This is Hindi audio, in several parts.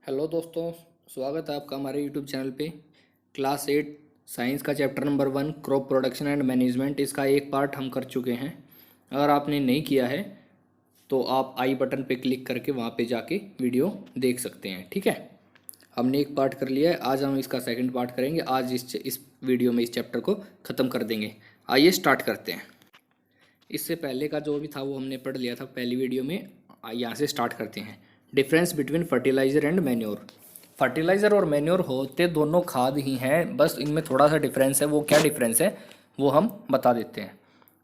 हेलो दोस्तों, स्वागत है आपका हमारे यूट्यूब चैनल पे। क्लास 8 साइंस का chapter number 1 crop production and management, इसका एक पार्ट हम कर चुके हैं। अगर आपने नहीं किया है तो आप आई बटन पे क्लिक करके वहाँ पे जाके वीडियो देख सकते हैं। ठीक है, हमने एक पार्ट कर लिया है, आज हम इसका सेकंड पार्ट करेंगे। आज इस वीडियो में इस चैप्टर को ख़त्म कर देंगे। आइए स्टार्ट करते हैं। इससे पहले का जो भी था वो हमने पढ़ लिया था पहली वीडियो में। यहाँ से स्टार्ट करते हैं। Difference between fertiliser and manure. Fertiliser और मैन्योर होते दोनों खाद ही हैं, बस इनमें थोड़ा सा डिफरेंस है। वो क्या डिफरेंस है वो हम बता देते हैं।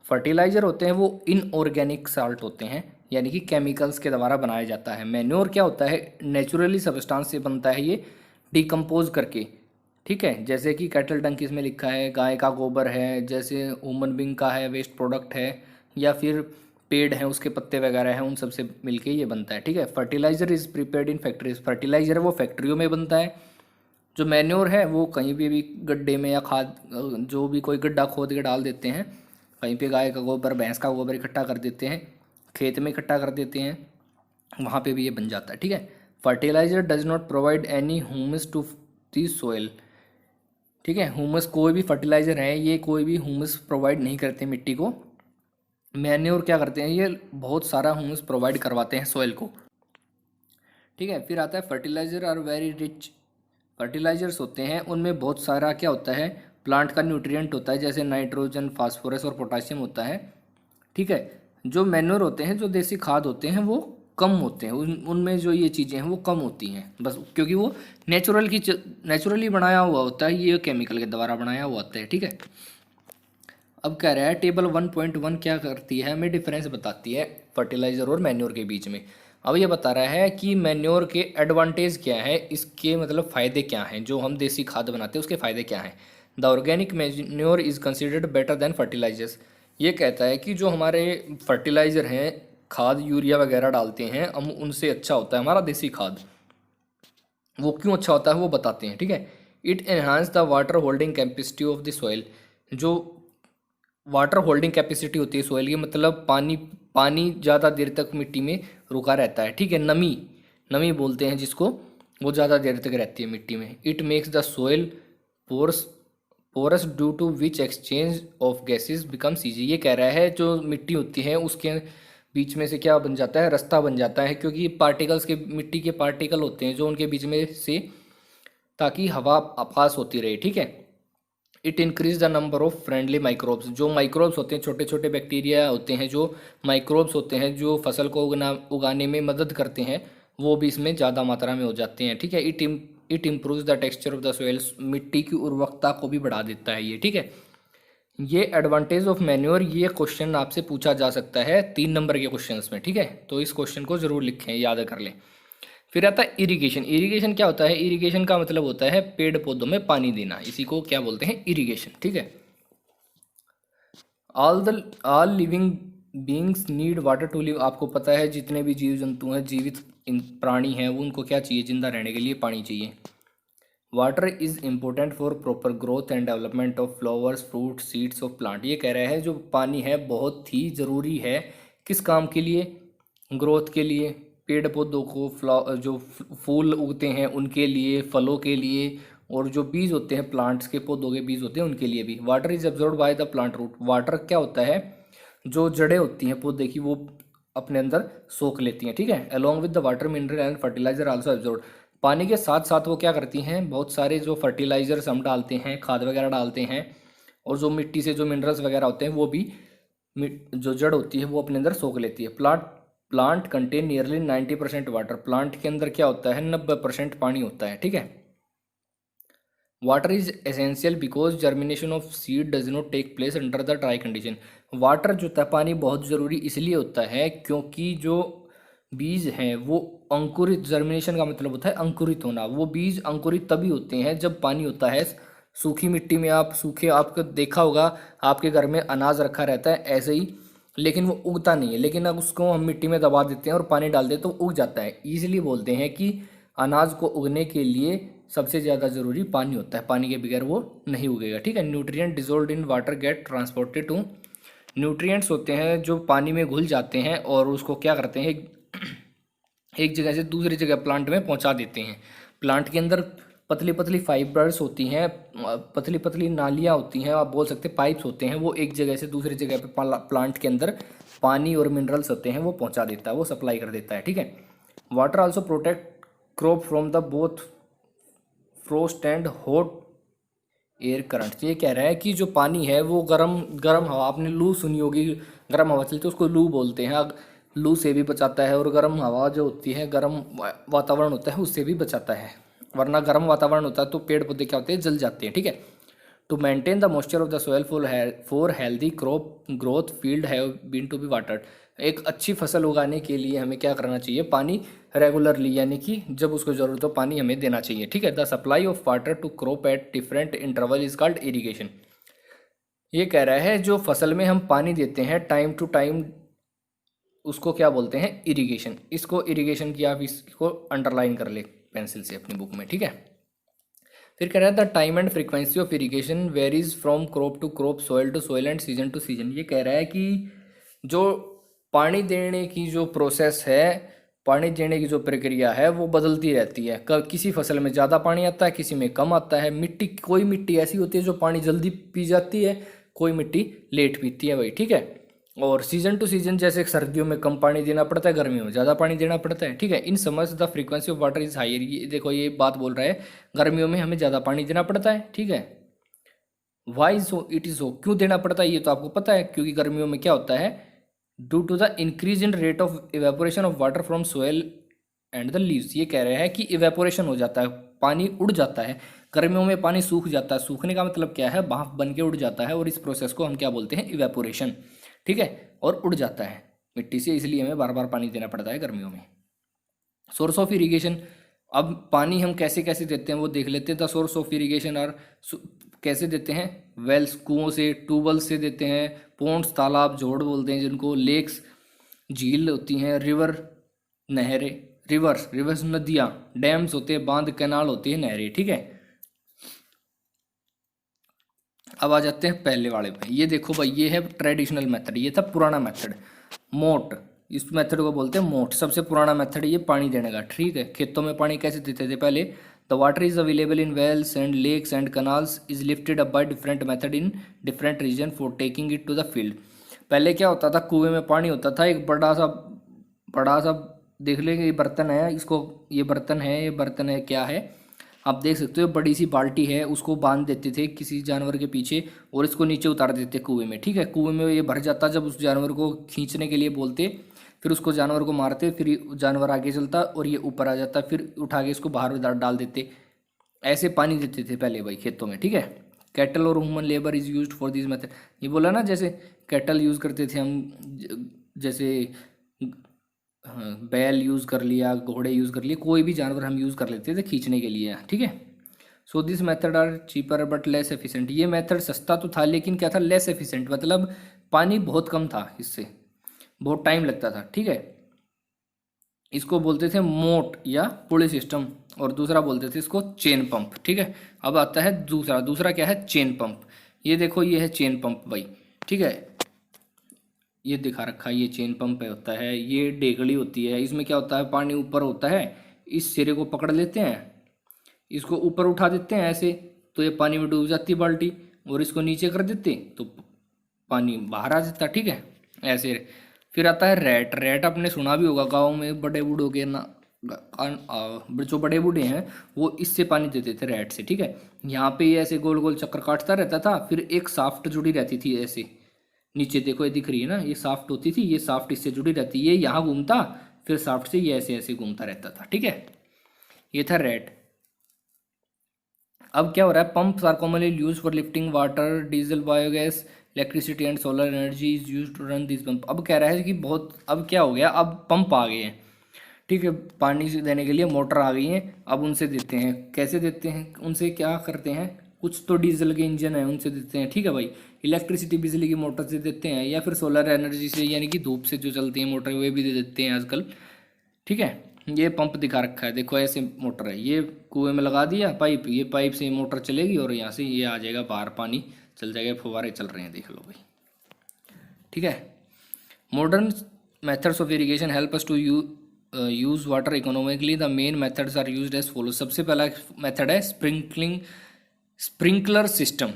फर्टिलाइज़र होते हैं वो इनऑर्गेनिक साल्ट होते हैं, यानी कि केमिकल्स के द्वारा बनाया जाता है। मैन्योर क्या होता है, नेचुरली सब्सटेंस से बनता है ये, डिकम्पोज करके। ठीक है, जैसे कि कैटल डंक इसमें लिखा है, गाय का गोबर है, जैसे ह्यूमन बींग का है वेस्ट प्रोडक्ट है, या फिर पेड़ हैं उसके पत्ते वगैरह हैं, उन सब से मिलके ये बनता है। ठीक है, fertiliser is prepared in factories. Fertiliser है वो फैक्ट्रियों में बनता है। जो मैन्योर है वो कहीं भी गड्ढे में या खाद, जो भी कोई गड्ढा खोद के डाल देते हैं, कहीं पे गाय का गोबर भैंस का गोबर इकट्ठा कर देते हैं, खेत में इकट्ठा कर देते हैं, वहाँ पे भी ये बन जाता है। ठीक है, fertilizer does not provide any humus to the soil. ठीक है, ह्यूमस कोई भी फर्टिलाइज़र है ये कोई भी ह्यूमस प्रोवाइड नहीं करते मिट्टी को। मैन्योर क्या करते हैं, ये बहुत सारा ह्यूमस प्रोवाइड करवाते हैं सॉइल को। ठीक है, फिर आता है fertilizer are very rich. Fertilizers होते हैं उनमें बहुत सारा क्या होता है, प्लांट का न्यूट्रिएंट होता है, जैसे नाइट्रोजन, फास्फोरस और पोटाशियम होता है। ठीक है, जो मैन्योर होते हैं, जो देसी खाद होते हैं, वो कम होते हैं। उनमें जो ये चीज़ें हैं वो कम होती हैं, बस क्योंकि वो नेचुरली बनाया हुआ होता है, ये केमिकल के द्वारा बनाया हुआ होता है। ठीक है, अब कह रहा है टेबल 1.1 क्या करती है, हमें डिफरेंस बताती है फर्टिलाइज़र और मैन्योर के बीच में। अब ये बता रहा है कि मैन्योर के एडवांटेज क्या है, इसके मतलब फ़ायदे क्या हैं, जो हम देसी खाद बनाते हैं उसके फ़ायदे क्या हैं। The organic manure is considered better than fertilizers. ये कहता है कि जो हमारे फर्टिलाइज़र हैं, खाद यूरिया वगैरह डालते हैं हम, उनसे अच्छा होता है हमारा देसी खाद। वो क्यों अच्छा होता है वो बताते हैं। ठीक है, it enhance the water holding capacity of the soil. जो वाटर होल्डिंग कैपेसिटी होती है सोइल की, मतलब पानी पानी ज़्यादा देर तक मिट्टी में रुका रहता है। ठीक है, नमी नमी बोलते हैं जिसको, वो ज़्यादा देर तक रहती है मिट्टी में। It makes the soil porous porous due to which exchange of gases becomes easy. ये कह रहा है जो मिट्टी होती है उसके बीच में से क्या बन जाता है, रास्ता बन जाता है, क्योंकि पार्टिकल्स के, मिट्टी के पार्टिकल होते हैं जो उनके बीच में से, ताकि हवा पास होती रहे। ठीक है, it increase the number of friendly microbes. जो माइक्रोब्स होते हैं, छोटे छोटे बैक्टीरिया होते हैं, जो माइक्रोब्स होते हैं जो फसल को उगाने में मदद करते हैं, वो भी इसमें ज़्यादा मात्रा में हो जाते हैं। ठीक है, it improves the texture of the soils. मिट्टी की उर्वरकता को भी बढ़ा देता है ये। ठीक है, ये एडवांटेज ऑफ मैन्योर, ये क्वेश्चन आपसे पूछा जा सकता है 3 नंबर के क्वेश्चंस में। ठीक है, तो इस क्वेश्चन को जरूर लिखें, याद कर लें। फिर आता है इरिगेशन। इरिगेशन क्या होता है, इरिगेशन का मतलब होता है पेड़ पौधों में पानी देना, इसी को क्या बोलते हैं, इरिगेशन। ठीक है, all living beings need water to live. आपको पता है जितने भी जीव जंतु हैं, जीवित प्राणी हैं, वो उनको क्या चाहिए, जिंदा रहने के लिए पानी चाहिए। Water is important for proper growth and development of flowers, fruit, seeds of plant. ये कह रहा है जो पानी है बहुत ही ज़रूरी है, किस काम के लिए, ग्रोथ के लिए, पेड़ पौधों को, जो फूल उगते हैं उनके लिए, फलों के लिए, और जो बीज होते हैं प्लांट्स के, पौधों के बीज होते हैं उनके लिए भी। Water is absorb by the plant root. Water क्या होता है, जो जड़ें होती हैं पौधे की, वो अपने अंदर सोख लेती हैं। ठीक है, along with the water mineral and fertilizer also absorb. पानी के साथ साथ वो क्या करती हैं, बहुत सारे जो फर्टिलाइजर्स हम डालते हैं, खाद वगैरह डालते हैं, और जो मिट्टी से जो मिनरल्स वगैरह होते हैं वो भी जो जड़ होती है वो अपने अंदर सोख लेती है। Plant contain nearly 90% water. Plant के अंदर क्या होता है, 90% पानी होता है। ठीक है, water is essential because germination of seed does not take place under the dry condition. Water जो होता है, पानी बहुत ज़रूरी इसलिए होता है क्योंकि जो बीज हैं वो अंकुरित, जर्मिनेशन का मतलब होता है अंकुरित होना। वो बीज अंकुरित तभी होते हैं जब पानी होता है। सूखी मिट्टी में, आप सूखे, आपको देखा होगा आपके घर में अनाज रखा रहता है ऐसे ही, लेकिन वो उगता नहीं है, लेकिन अब उसको हम मिट्टी में दबा देते हैं और पानी डाल देते तो उग जाता है। इसलिए बोलते हैं कि अनाज को उगने के लिए सबसे ज़्यादा ज़रूरी पानी होता है, पानी के बगैर वो नहीं उगेगा। ठीक है, nutrient dissolve in water get transported to. Nutrients होते हैं जो पानी में घुल जाते हैं और उसको क्या करते हैं, एक जगह से दूसरी जगह प्लांट में पहुंचा देते हैं। प्लांट के अंदर पतली पतली फाइबर्स होती हैं, पतली पतली नालियाँ होती हैं, आप बोल सकते हैं पाइप्स होते हैं, वो एक जगह से दूसरी जगह पे प्लांट के अंदर पानी और मिनरल्स होते हैं वो पहुंचा देता है, वो सप्लाई कर देता है, ठीक है। Water also protect crop from the both frost and hot air current. ये कह रहा है कि जो पानी है वो गर्म गर्म हवा, आपने लू सुनी होगी, गर्म हवा चलती है उसको लू बोलते हैं, लू से भी बचाता है, और गर्म हवा जो होती है, गर्म वातावरण होता है उससे भी बचाता है, वरना गर्म वातावरण होता है तो पेड़ पौधे क्या होते हैं, जल जाते हैं, ठीक है। To maintain the moisture of the soil for healthy crop growth field have been to be watered. एक अच्छी फसल उगाने के लिए हमें क्या करना चाहिए, पानी रेगुलरली, यानी कि जब उसको ज़रूरत हो पानी हमें देना चाहिए, ठीक है। The supply of water to crop at different interval is called irrigation. ये कह रहा है जो फसल में हम पानी देते हैं टाइम टू टाइम, उसको क्या बोलते हैं, इरिगेशन। इसको इरिगेशन की आप इसको अंडरलाइन कर ले पेंसिल से अपनी बुक में, ठीक है। फिर कह रहा है the time and frequency of irrigation varies from crop to crop, soil to soil and season to season. ये कह रहा है कि जो पानी देने की जो प्रोसेस है, पानी देने की जो प्रक्रिया है वो बदलती रहती है। किसी फसल में ज़्यादा पानी आता है, किसी में कम आता है। मिट्टी, कोई मिट्टी ऐसी होती है जो पानी जल्दी पी जाती है, कोई मिट्टी लेट पीती है भाई, ठीक है। और सीजन टू सीजन, जैसे सर्दियों में कम पानी देना पड़ता है, गर्मियों में ज़्यादा पानी देना पड़ता है, ठीक है। In summers the frequency of water is higher. ये देखो ये बात बोल रहा है, गर्मियों में हमें ज़्यादा पानी देना पड़ता है, ठीक है। Why so it is so, क्यों देना पड़ता है ये तो आपको पता है, क्योंकि गर्मियों में क्या होता है, due to the increase in rate of evaporation of water from soil and the leaves. ये कह रहे हैं कि इवेपोरेशन हो जाता है, पानी उड़ जाता है, गर्मियों में पानी सूख जाता है। सूखने का मतलब क्या है, भाप बन के उड़ जाता है, और इस प्रोसेस को हम क्या बोलते हैं, इवेपोरेशन, ठीक है। और उड़ जाता है मिट्टी से, इसलिए हमें बार बार पानी देना पड़ता है गर्मियों में। सोर्स ऑफ इरिगेशन, अब पानी हम कैसे कैसे देते हैं वो देख लेते हैं। The source of irrigation are, कैसे देते हैं, वेल्स, कुओं से, ट्यूबवेल से देते हैं, पोन्ड्स, तालाब, जोड़ बोलते हैं जिनको, लेक्स, झील होती हैं, रिवर, नहरें, रिवर्स, रिवर्स नदियाँ, डैम्स होते हैं, बांध, कैनाल होती है, नहरें, ठीक है। अब आ जाते हैं पहले वाले पे। ये देखो भाई, ये है ट्रेडिशनल मेथड, ये था पुराना मेथड, मोट, इस मेथड को बोलते हैं मोट। सबसे पुराना मेथड ये पानी देने का, ठीक है। खेतों में पानी कैसे देते थे पहले, the water is available in wells and lakes and canals is lifted up by different method in different region for taking it to the field. पहले क्या होता था, कुएं में पानी होता था, एक बड़ा सा देख लेंगे, ये बर्तन है, इसको, ये बर्तन है, ये बर्तन है, क्या है आप देख सकते हो, बड़ी सी बाल्टी है, उसको बांध देते थे किसी जानवर के पीछे और इसको नीचे उतार देते कुएं में, ठीक है। कुएं में ये भर जाता, जब उस जानवर को खींचने के लिए बोलते, फिर उसको जानवर को मारते, फिर जानवर आगे चलता और ये ऊपर आ जाता, फिर उठा के इसको बाहर डाल देते। ऐसे पानी देते थे पहले भाई खेतों में, ठीक है। कैटल और human labour is used for this method. ये बोला ना, जैसे कैटल यूज़ करते थे हम, जैसे हाँ, बैल यूज़ कर लिया, घोड़े यूज़ कर लिए, कोई भी जानवर हम यूज़ कर लेते थे खींचने के लिए, ठीक है। So this method are cheaper but less efficient. ये मेथड सस्ता तो था लेकिन क्या था, लेस एफिशिएंट, मतलब पानी बहुत कम था, इससे बहुत टाइम लगता था, ठीक है। इसको बोलते थे मोट या पुली सिस्टम, और दूसरा बोलते थे इसको चेन पंप, ठीक है। अब आता है दूसरा, दूसरा क्या है, चेन पंप। ये देखो ये है चेन पंप भाई, ठीक है। ये दिखा रखा है, ये चेन पंप है, होता है, ये डेगड़ी होती है, इसमें क्या होता है, पानी ऊपर होता है, इस सिरे को पकड़ लेते हैं, इसको ऊपर उठा देते हैं ऐसे, तो ये पानी में डूब जाती है बाल्टी, और इसको नीचे कर देते तो पानी बाहर आ जाता, ठीक है, ऐसे। फिर आता है रैट। रैट आपने सुना भी होगा, गाँव में बड़े बूढ़ों के ना, जो बड़े बूढ़े हैं वो इससे पानी देते थे, रैट से, ठीक है। यहाँ पे ये ऐसे गोल गोल चक्कर काटता रहता था, फिर एक साफ्ट जुड़ी रहती थी ऐसे, नीचे देखो ये दिख रही है ना, ये साफ्ट होती थी, ये साफ्ट इससे जुड़ी रहती, ये यहाँ घूमता, फिर साफ्ट से ये ऐसे ऐसे घूमता रहता था, ठीक है। ये था रेड। अब क्या हो रहा है, pumps are commonly use for lifting water, diesel, biogas, electricity and solar energy is use to run this pump. अब कह रहा है कि बहुत, अब क्या हो गया, अब पंप आ गए हैं, ठीक है, पानी से देने के लिए मोटर आ गई हैं, अब उनसे देते हैं। कैसे देते हैं, उनसे क्या करते हैं, कुछ तो डीजल के इंजन है उनसे देते हैं, ठीक है भाई। इलेक्ट्रिसिटी बिजली की मोटर से देते हैं, या फिर सोलर एनर्जी से, यानी कि धूप से जो चलती है मोटर, वे भी दे देते हैं आजकल, ठीक है। ये पंप दिखा रखा है, देखो ऐसे मोटर है, ये कुएं में लगा दिया पाइप, ये पाइप से मोटर चलेगी और यहाँ से ये आ जाएगा बाहर, पानी चल जाएगा, फुवारे चल रहे हैं, देख लो भाई, ठीक है। Modern methods of irrigation help us to use water economically the main methods are used as follow. सबसे पहला मेथड है स्प्रिंकलर सिस्टम।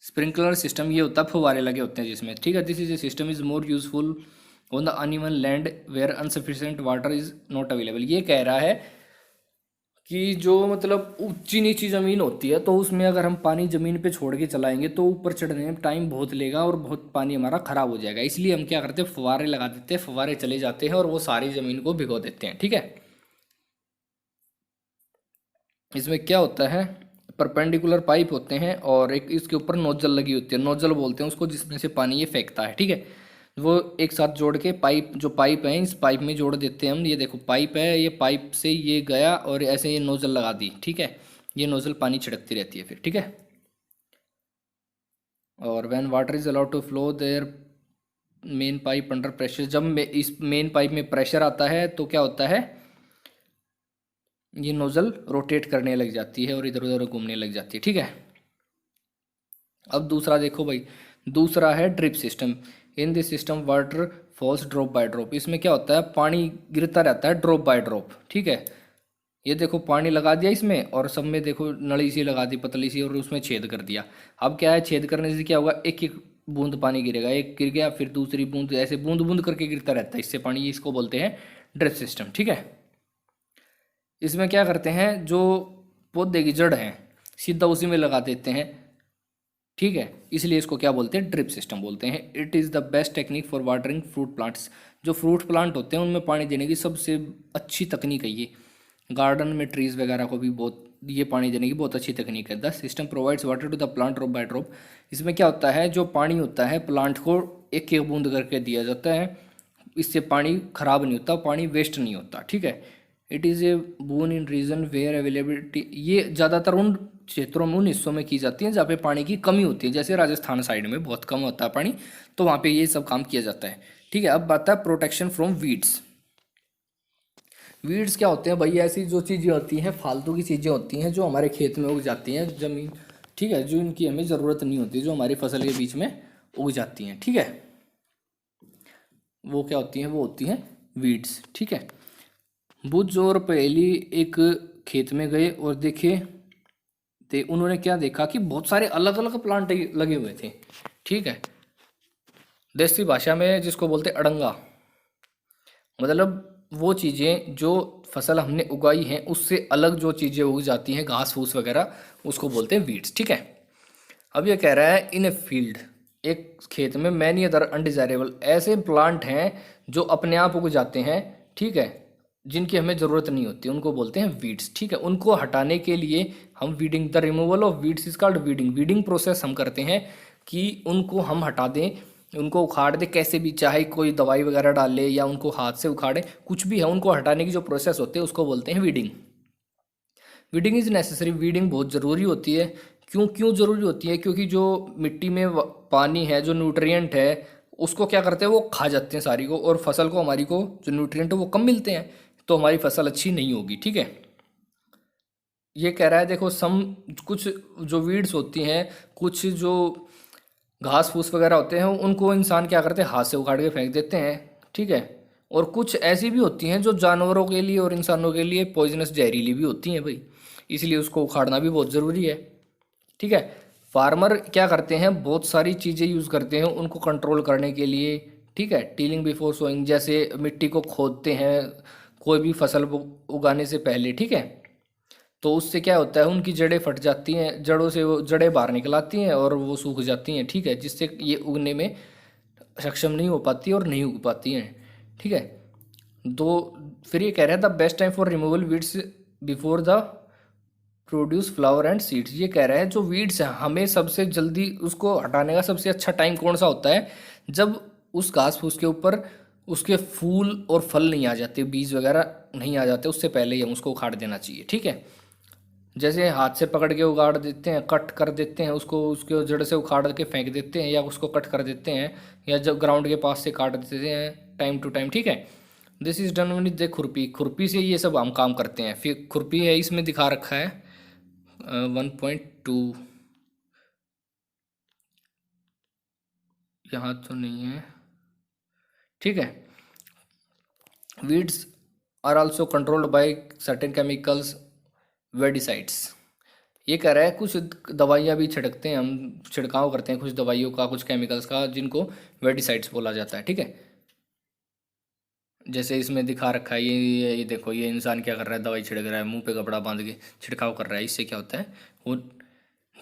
स्प्रिंकलर सिस्टम ये होता है फुवारे लगे होते हैं जिसमें, ठीक है। This is a system is more useful on the uneven land where insufficient water is not available. ये कह रहा है कि जो मतलब ऊंची नीची ज़मीन होती है तो उसमें अगर हम पानी ज़मीन पे छोड़ के चलाएंगे तो ऊपर चढ़ने में टाइम बहुत लेगा और बहुत पानी हमारा ख़राब हो जाएगा। इसलिए हम क्या करते हैं, फुवारे लगा देते हैं, फुवारे चले जाते हैं और वो सारी ज़मीन को भिगो देते हैं, ठीक है। इसमें क्या होता है, परपेंडिकुलर पाइप होते हैं और एक इसके ऊपर नोजल लगी होती है, नोजल बोलते हैं उसको, जिसमें से पानी ये फेंकता है, ठीक है। वो एक साथ जोड़ के पाइप, जो पाइप है इस पाइप में जोड़ देते हैं हम। ये देखो पाइप है, ये पाइप से ये गया और ऐसे ये नोजल लगा दी, ठीक है। ये नोजल पानी छिड़कती रहती है फिर, ठीक है। और when water is allowed to flow there main pipe under pressure, जब इस मेन पाइप में प्रेशर आता है तो क्या होता है, ये नोजल रोटेट करने लग जाती है और इधर उधर घूमने लग जाती है, ठीक है। अब दूसरा देखो भाई, दूसरा है drip system. In this system water falls drop by drop. इसमें क्या होता है, पानी गिरता रहता है ड्रॉप बाय ड्रॉप, ठीक है। ये देखो पानी लगा दिया इसमें और सब में देखो नली सी लगा दी पतली सी और उसमें छेद कर दिया। अब क्या है, छेद करने से क्या होगा, एक एक बूंद पानी गिरेगा, एक गिर गया फिर दूसरी बूंद, ऐसे बूंद बूंद करके गिरता रहता है इससे पानी। इसको बोलते हैं ड्रिप सिस्टम, ठीक है। इसमें क्या करते हैं, जो पौधे की जड़ है सीधा उसी में लगा देते हैं, ठीक है। इसलिए इसको क्या बोलते हैं, ड्रिप सिस्टम बोलते हैं। It is the best technique for watering fruit plants. जो फ्रूट प्लांट होते हैं उनमें पानी देने की सबसे अच्छी तकनीक है ये। गार्डन में ट्रीज वगैरह को भी बहुत ये पानी देने की बहुत अच्छी तकनीक है। The system provides water to the plant drop by drop. इसमें क्या होता है, जो पानी होता है प्लांट को एक एक बूंद करके दिया जाता है। इससे पानी खराब नहीं होता, पानी वेस्ट नहीं होता, ठीक है। It is a boon in region where availability. ये ज़्यादातर उन क्षेत्रों में, उन हिस्सों में की जाती है जहाँ पे पानी की कमी होती है, जैसे राजस्थान साइड में बहुत कम होता है पानी, तो वहाँ पे ये सब काम किया जाता है, ठीक है। अब बात है प्रोटेक्शन फ्रॉम वीड्स। वीड्स क्या होते हैं भाई, ऐसी जो चीज़ें होती हैं, फालतू की चीज़ें होती हैं जो हमारे खेत में उग जाती हैं, ज़मीन, ठीक है, जो इनकी हमें ज़रूरत नहीं होती, जो हमारी फसल के बीच में उग जाती हैं, ठीक है। वो क्या होती हैं, वो होती हैं वीड्स, ठीक है। बुद्ध और पहेली एक खेत में गए और देखे, ते उन्होंने क्या देखा कि बहुत सारे अलग अलग प्लांट लगे हुए थे, ठीक है। देसी भाषा में जिसको बोलते अड़ंगा, मतलब वो चीज़ें जो फसल हमने उगाई हैं उससे अलग जो चीज़ें उग जाती हैं, घास फूस वगैरह, उसको बोलते हैं वीड्स, ठीक है। अब ये कह रहा है इन ए फील्ड, एक खेत में मैनी अदर अनडिजायरेबल, ऐसे प्लांट हैं जो अपने आप उग जाते हैं, ठीक है, जिनकी हमें ज़रूरत नहीं होती, उनको बोलते हैं वीड्स, ठीक है। उनको हटाने के लिए हम weeding, the removal of weeds is called weeding. Weeding process हम करते हैं कि उनको हम हटा दें, उनको उखाड़ दें कैसे भी, चाहे कोई दवाई वगैरह डाल ले या उनको हाथ से उखाड़े, कुछ भी है, उनको हटाने की जो प्रोसेस होती है उसको बोलते हैं weeding. Weeding is necessary, weeding बहुत ज़रूरी होती है। क्यों क्यों ज़रूरी होती है, क्योंकि जो मिट्टी में पानी है, जो न्यूट्रिएंट है, उसको क्या करते हैं, वो खा जाते हैं सारी को, और फसल को, हमारी को जो न्यूट्रिएंट है वो कम मिलते हैं, तो हमारी फसल अच्छी नहीं होगी, ठीक है। ये कह रहा है देखो, सम कुछ जो वीड्स होती हैं, कुछ जो घास फूस वगैरह होते हैं, उनको इंसान क्या करते हैं, हाथ से उखाड़ के फेंक देते हैं, ठीक है। और कुछ ऐसी भी होती हैं जो जानवरों के लिए और इंसानों के लिए पॉइजनस, जहरीली भी होती हैं भाई, इसलिए उसको उखाड़ना भी बहुत ज़रूरी है, ठीक है। फार्मर क्या करते हैं, बहुत सारी चीज़ें यूज़ करते हैं उनको कंट्रोल करने के लिए, ठीक है। टीलिंग बिफोर सोइंग, जैसे मिट्टी को खोदते हैं कोई भी फसल उगाने से पहले, ठीक है। तो उससे क्या होता है, उनकी जड़ें फट जाती हैं, जड़ों से वो जड़ें बाहर निकल आती हैं और वो सूख जाती हैं, ठीक है, जिससे ये उगने में सक्षम नहीं हो पाती और नहीं उग पाती हैं, ठीक है। दो, फिर ये कह रहे हैं the best time for removal weeds before the produce flower and seeds. ये कह रहे हैं जो वीड्स हैं, हमें सबसे जल्दी उसको हटाने का सबसे अच्छा टाइम कौन सा होता है, जब उस घास फूस के ऊपर उसके फूल और फल नहीं आ जाते, बीज वगैरह नहीं आ जाते, उससे पहले ही हम उसको उखाड़ देना चाहिए, ठीक है। जैसे हाथ से पकड़ के उगाड़ देते हैं, कट कर देते हैं उसको, उसके जड़ से उखाड़ के फेंक देते हैं या उसको कट कर देते हैं, या जब ग्राउंड के पास से काट देते हैं टाइम टू टाइम, ठीक है। This is done with the खुरपी, खुरपी से ये सब हम काम करते हैं। फिर खुरपी है, इसमें दिखा रखा है 1.2, यहाँ तो नहीं है, ठीक है। Weeds are also controlled by certain chemicals weedicides. ये कह रहा है कुछ दवाइयाँ भी छिड़कते हैं हम, छिड़काव करते हैं कुछ दवाइयों का, कुछ केमिकल्स का, जिनको वेडिसाइड्स बोला जाता है। ठीक है, जैसे इसमें दिखा रखा है, ये देखो, ये इंसान क्या कर रहा है, दवाई छिड़क रहा है, मुंह पे कपड़ा बांध के छिड़काव कर रहा है। इससे क्या होता है, वो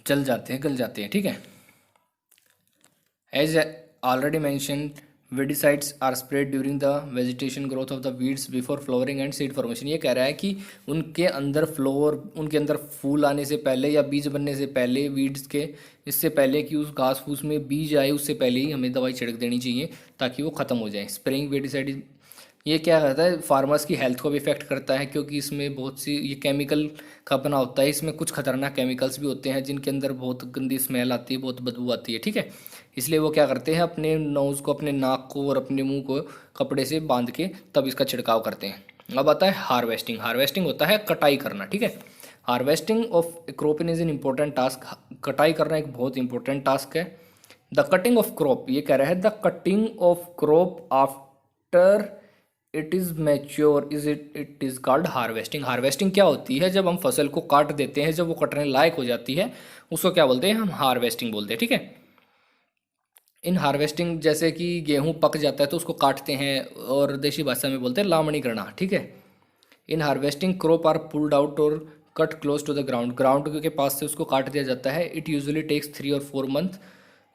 जल जाते हैं, गल जाते हैं। ठीक है, as already mention, weedicides are spread during the vegetation growth of the weeds before flowering and seed formation. ये कह रहा है कि उनके अंदर फ्लोर, उनके अंदर फूल आने से पहले या बीज बनने से पहले, वीड्स के, इससे पहले कि उस घास फूस में बीज आए, उससे पहले ही हमें दवाई छिड़क देनी चाहिए ताकि वो ख़त्म हो जाए। स्प्रेइंग वेडिसाइड ये क्या करता है, फार्मर्स की हेल्थ को भी इफेक्ट करता है, क्योंकि इसमें बहुत सी ये केमिकल का बना होता है। इसमें कुछ खतरनाक केमिकल्स भी होते हैं जिनके अंदर बहुत गंदी स्मेल आती है, बहुत बदबू आती है। ठीक है, इसलिए वो क्या करते हैं, अपने नोज़ को, अपने नाक को और अपने मुंह को कपड़े से बांध के तब इसका छिड़काव करते हैं। अब आता है हार्वेस्टिंग। हार्वेस्टिंग होता है कटाई करना। ठीक है, harvesting of cropping is an important task. कटाई करना एक बहुत इंपॉर्टेंट टास्क है। द कटिंग ऑफ क्रॉप, ये कह रहा है the cutting of crop after it is mature it is called harvesting. Harvesting क्या होती है, जब हम फसल को काट देते हैं, जब वो कटने लायक हो जाती है, उसको क्या बोलते हैं, हम हार्वेस्टिंग बोलते हैं। ठीक है, इन हार्वेस्टिंग, जैसे कि गेहूं पक जाता है तो उसको काटते हैं, और देशी भाषा में बोलते हैं लावणी करना। ठीक है, in harvesting crop are pulled out और cut close to the ground. Ground के पास से उसको काट दिया जाता है। इट यूजुअली टेक्स 3 और 4 मंथ।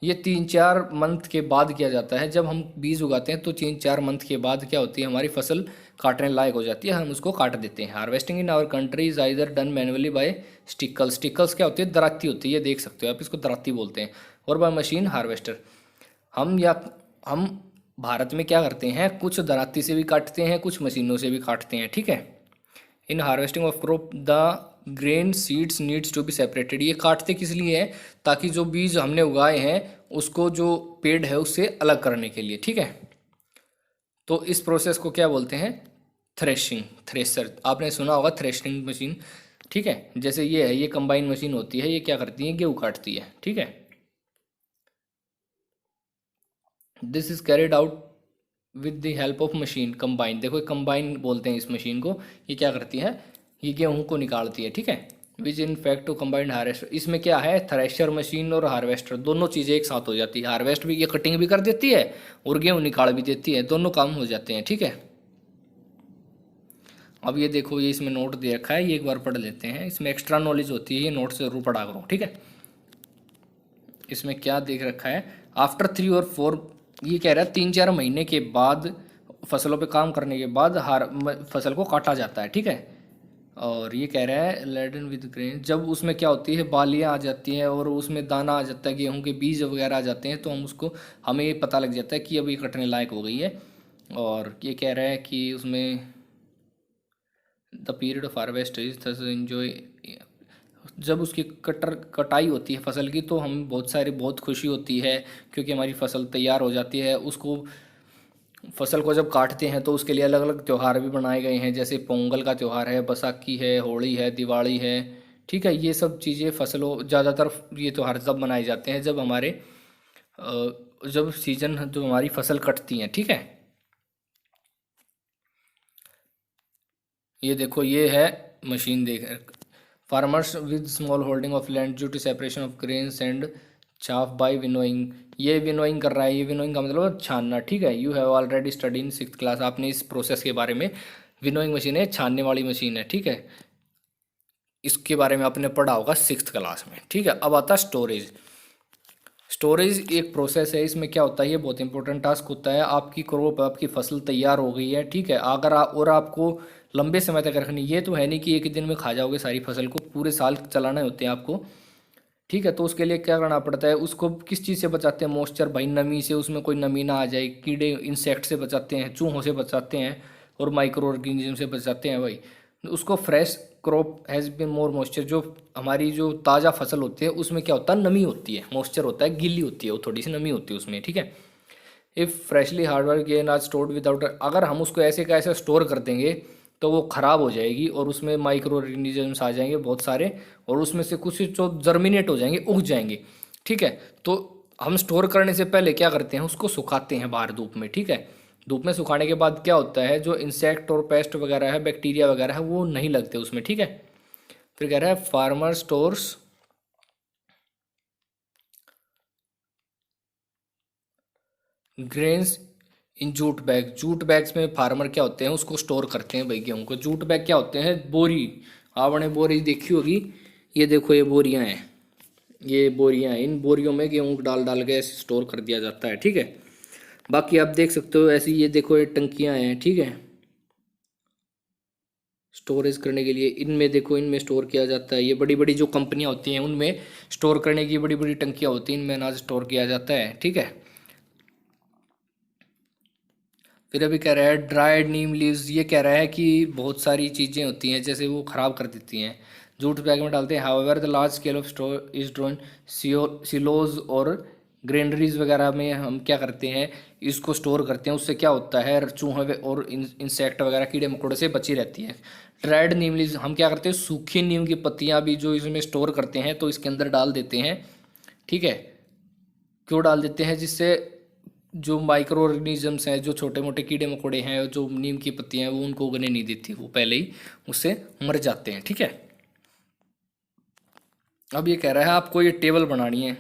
ये 3-4 मंथ के बाद किया जाता है। जब हम बीज उगाते हैं तो 3-4 मंथ के बाद क्या होती है, हमारी फसल काटने लायक हो जाती है, हम उसको काट देते हैं। Harvesting in our country is either done manually by sickles. Sickles क्या होती है, दराती होती है, ये देख सकते हो आप, इसको दराती बोलते हैं। और बाय मशीन हार्वेस्टर। हम भारत में क्या करते हैं, कुछ दराती से भी काटते हैं, कुछ मशीनों से भी काटते हैं। ठीक है, in harvesting of crop the grain seeds needs to be separated. ये काटते किस लिए है, ताकि जो बीज हमने उगाए हैं उसको, जो पेड़ है, उससे अलग करने के लिए। ठीक है, तो इस प्रोसेस को क्या बोलते हैं, थ्रेशिंग। थ्रेशर आपने सुना होगा, थ्रेशिंग मशीन। ठीक है, जैसे ये है, ये कंबाइन मशीन होती है, ये क्या करती है, गेहूँ काटती है। ठीक है, this is carried out with the help of machine combine. देखो कंबाइन बोलते हैं इस मशीन को। ये क्या करती है, ये गेहूं को निकालती है। ठीक है, which in fact to combined harvester. इसमें क्या है, थ्रेशर मशीन और हार्वेस्टर दोनों चीज़ें एक साथ हो जाती है। हार्वेस्ट भी, ये कटिंग भी कर देती है और गेहूं निकाल भी देती है, दोनों काम हो जाते हैं। ठीक है, अब ये देखो, ये इसमें नोट दे रखा है, ये एक बार पढ़ लेते हैं। इसमें एक्स्ट्रा नॉलेज होती है, ये नोट से जरूर पढ़ा करो। ठीक है, इसमें क्या देख रखा है, आफ्टर 3 और 4, ये कह रहा है 3-4 महीने के बाद, फसलों पे काम करने के बाद फसल को काटा जाता है। ठीक है, और ये कह रहा है लेडन विद ग्रेन, जब उसमें क्या होती है, बालियाँ आ जाती हैं और उसमें दाना आ जाता है, गेहूं के बीज वगैरह आ जाते हैं, तो हम उसको, हमें ये पता लग जाता है कि अब ये कटने लायक हो गई है। और ये कह रहा है कि उसमें the period of harvest is thus enjoy. जब उसकी कटाई होती है फसल की, तो हम बहुत खुशी होती है, क्योंकि हमारी फसल तैयार हो जाती है। उसको, फसल को जब काटते हैं तो उसके लिए अलग अलग त्यौहार भी बनाए गए हैं, जैसे पोंगल का त्यौहार है, बैसाखी है, होली है, दिवाली है। ठीक है, ये सब चीज़ें फसलों, ज़्यादातर ये त्यौहार जब मनाए जाते हैं जब हमारे जब सीजन, जो हमारी फसल कटती हैं। ठीक है, ये देखो, ये है मशीन, देख, farmers with small holding of land due to separation of grains and chaff by winnowing. ये विनोइंग कर रहा है, ये विनोइंग का मतलब छानना। ठीक है, you have already study in 6th class. आपने इस प्रोसेस के बारे में, विनोइंग मशीन है, छानने वाली मशीन है। ठीक है, इसके बारे में आपने पढ़ा होगा 6th क्लास में। ठीक है, अब आता है स्टोरेज। स्टोरेज एक प्रोसेस है, इसमें क्या होता है, ये बहुत इंपॉर्टेंट टास्क होता है। आपकी क्रॉप, आपकी फसल तैयार हो गई है। ठीक है, अगर और आपको लंबे समय तक रखनी, ये तो है नहीं कि एक ही दिन में खा जाओगे सारी फसल को, पूरे साल चलाने होते हैं आपको। ठीक है, तो उसके लिए क्या करना पड़ता है, उसको किस चीज़ से बचाते हैं, मॉइस्चर, भाई नमी से, उसमें कोई नमी ना आ जाए, कीड़े इंसेक्ट से बचाते हैं, चूहों से बचाते हैं, और माइक्रो ऑर्गेनिज्म से बचाते हैं भाई। उसको fresh crop has been more moisture, जो हमारी जो ताज़ा फसल होती है उसमें क्या होता है, नमी होती है, मॉइस्चर होता है, गीली होती है, वो थोड़ी सी नमी होती है उसमें। ठीक है, if freshly hard work gain are stored without, अगर हम उसको ऐसे का ऐसे स्टोर कर देंगे तो वो ख़राब हो जाएगी, और उसमें माइक्रो ऑर्गेनिजम्स आ जाएंगे बहुत सारे, और उसमें से कुछ जो जर्मिनेट हो जाएंगे, उग जाएंगे। ठीक है, तो हम स्टोर करने से पहले क्या करते हैं, उसको सुखाते हैं बाहर धूप में। ठीक है, धूप में सुखाने के बाद क्या होता है, जो इंसेक्ट और पेस्ट वगैरह है, बैक्टीरिया वगैरह है, वो नहीं लगते उसमें, ठीक है। फिर कह रहा है farmer stores grains in jute bag. Jute bags में फार्मर क्या होते हैं, उसको स्टोर करते हैं भाई गेहूँ को। जूट बैग क्या होते हैं, बोरी, आपने बोरी देखी होगी, ये देखो ये बोरियां हैं, ये बोरियां हैं, इन बोरियों में गेहूँ डाल डाल के ऐसे स्टोर कर दिया जाता है, ठीक है। बाकी आप देख सकते हो ऐसी, ये देखो ये टंकियां हैं, ठीक है, स्टोरेज करने के लिए। इनमें देखो, इनमें स्टोर किया जाता है, ये बड़ी बड़ी जो कंपनियां होती हैं उनमें स्टोर करने की बड़ी बड़ी टंकियां होती हैं, इनमें अनाज स्टोर किया जाता है, ठीक है। फिर अभी कह रहा है ड्राइड नीम लीव्स, ये कह रहा है कि बहुत सारी चीज़ें होती हैं जैसे वो ख़राब कर देती हैं, जूट बैग में डालते हैं। However the large scale of store is drone silos और ग्रेनरीज वगैरह में हम क्या करते हैं, इसको स्टोर करते हैं। उससे क्या होता है, चूहे और इंसेक्ट वगैरह कीड़े मकोड़े से बची रहती है। ड्राइड नीम लीव्स हम क्या करते हैं, सूखी नीम की पत्तियां भी जो इसमें स्टोर करते हैं तो इसके अंदर डाल देते हैं, ठीक है। क्यों डाल देते हैं, जिससे जो माइक्रो ऑर्गेनिजम्स हैं, जो छोटे मोटे कीड़े मकोड़े हैं, जो नीम की पत्तियां हैं, वो उनको उगने नहीं देती, वो पहले ही उससे मर जाते हैं, ठीक है। अब ये कह रहा है आपको ये टेबल बनानी है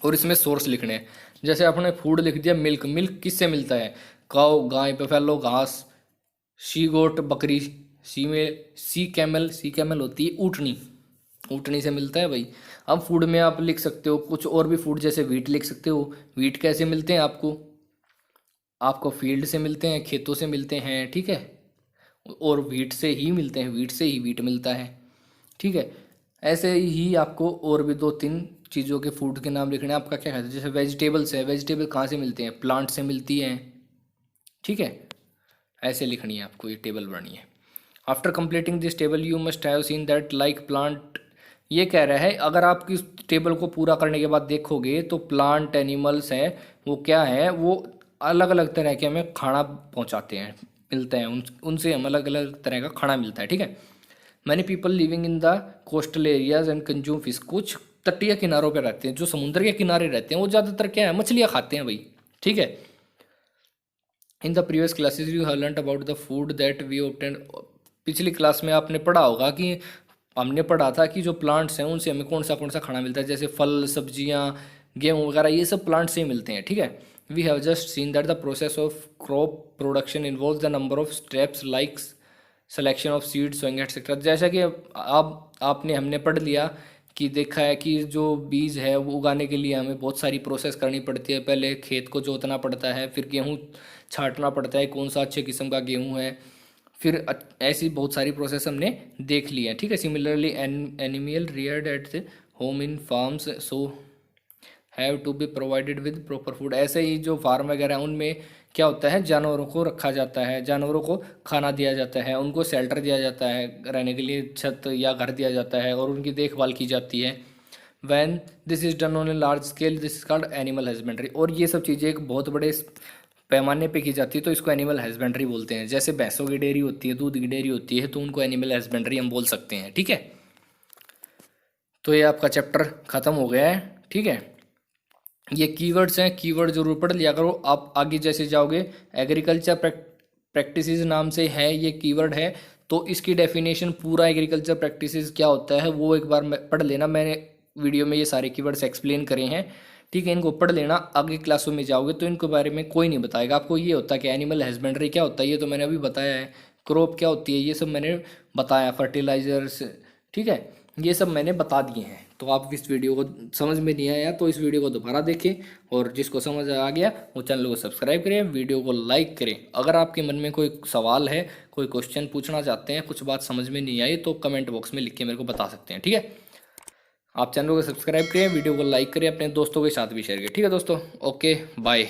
और इसमें सोर्स लिखने हैं। जैसे आपने फूड लिख दिया मिल्क, मिल्क किससे मिलता है, काऊ गाय, बफेलो घास, शी गोट बकरी, सी में सी कैमल होती है ऊँटनी, ऊँटनी से मिलता है भाई। अब फूड में आप लिख सकते हो कुछ और भी फूड, जैसे वीट लिख सकते हो। वीट कैसे मिलते हैं आपको, आपको फील्ड से मिलते हैं, खेतों से मिलते हैं, ठीक है, और वीट से ही मिलते हैं, वीट से ही वीट मिलता है, ठीक है। ऐसे ही आपको और भी दो तीन चीज़ों के फूड के नाम लिखने हैं। आपका क्या कहते हैं, जैसे वेजिटेबल्स है, वेजिटेबल कहाँ से मिलते हैं, प्लांट से मिलती हैं, ठीक है। ऐसे लिखनी है आपको, ये टेबल बनानी है। After completing this table you must have seen that like plant, ये कह रहा है अगर आप इस टेबल को पूरा करने के बाद देखोगे तो प्लांट एनिमल्स हैं, वो क्या है, वो अलग अलग तरह के हमें खाना पहुंचाते हैं, मिलते हैं, उनसे हम अलग अलग तरह का खाना मिलता है, ठीक है। Many people living in the coastal areas and consume fish, कुछ तटीय किनारों पर रहते हैं, जो समुद्र के किनारे रहते हैं, वो ज़्यादातर क्या है, मछलियाँ खाते हैं भाई, ठीक है। In the previous classes you have learned about the food that we obtain, पिछली क्लास में आपने पढ़ा होगा कि हमने पढ़ा था कि जो प्लांट्स हैं उनसे हमें कौन सा खाना मिलता है, जैसे फल सब्जियां गेहूँ वगैरह, ये सब प्लांट से ही मिलते हैं, ठीक है। We have just seen that the process of crop production involve the number of steps like selection of seed sowing etcetera. जैसा कि आप आपने हमने पढ़ लिया कि देखा है कि जो बीज है वो उगाने के लिए हमें बहुत सारी प्रोसेस करनी पड़ती है। पहले खेत को जोतना पड़ता है, फिर गेहूँ छांटना पड़ता है, कौन सा अच्छे किस्म का गेहूँ है, फिर ऐसी बहुत सारी प्रोसेस हमने देख ली है, ठीक है। Similarly animal reared at the home in farms so have to be provided with proper food. ऐसे ही जो फार्म वगैरह हैं उनमें क्या होता है, जानवरों को रखा जाता है, जानवरों को खाना दिया जाता है, उनको शेल्टर दिया जाता है, रहने के लिए छत या घर दिया जाता है, और उनकी देखभाल की जाती है। When this is done on a large scale this is called animal husbandry. और ये सब चीज़ें एक बहुत बड़े पैमाने पे की जाती है तो इसको एनिमल हस्बेंड्री बोलते हैं। जैसे भैंसों की डेयरी होती है, दूध की डेयरी होती है, तो उनको एनिमल हस्बेंड्री हम बोल सकते हैं, ठीक है। तो ये आपका चैप्टर ख़त्म हो गया है, ठीक है। ये कीवर्ड्स हैं, कीवर्ड जरूर पढ़ लिया करो। आप आगे जैसे जाओगे, एग्रीकल्चर प्रैक्टिसेस नाम से है ये कीवर्ड है, तो इसकी डेफिनेशन पूरा एग्रीकल्चर प्रैक्टिसेस क्या होता है वो एक बार पढ़ लेना। मैंने वीडियो में ये सारे कीवर्ड्स एक्सप्लेन करे हैं, ठीक है, इनको पढ़ लेना। आगे क्लासों में जाओगे तो इनको बारे में कोई नहीं बताएगा आपको। ये होता है कि एनिमल हस्बेंड्री क्या होता है, ये तो मैंने अभी बताया है। क्रॉप क्या होती है, ये सब मैंने बताया, फर्टिलाइजर्स, ठीक है, ये सब मैंने बता दिए हैं। तो आप इस वीडियो को समझ में नहीं आया तो इस वीडियो को दोबारा देखें, और जिसको समझ आ गया वो चैनल को सब्सक्राइब करें, वीडियो को लाइक करें। अगर आपके मन में कोई सवाल है, कोई क्वेश्चन पूछना चाहते हैं, कुछ बात समझ में नहीं आई, तो कमेंट बॉक्स में लिख के मेरे को बता सकते हैं, ठीक है। आप चैनल को सब्सक्राइब करें, वीडियो को लाइक करें, अपने दोस्तों के साथ भी शेयर करें, ठीक है दोस्तों। Okay bye.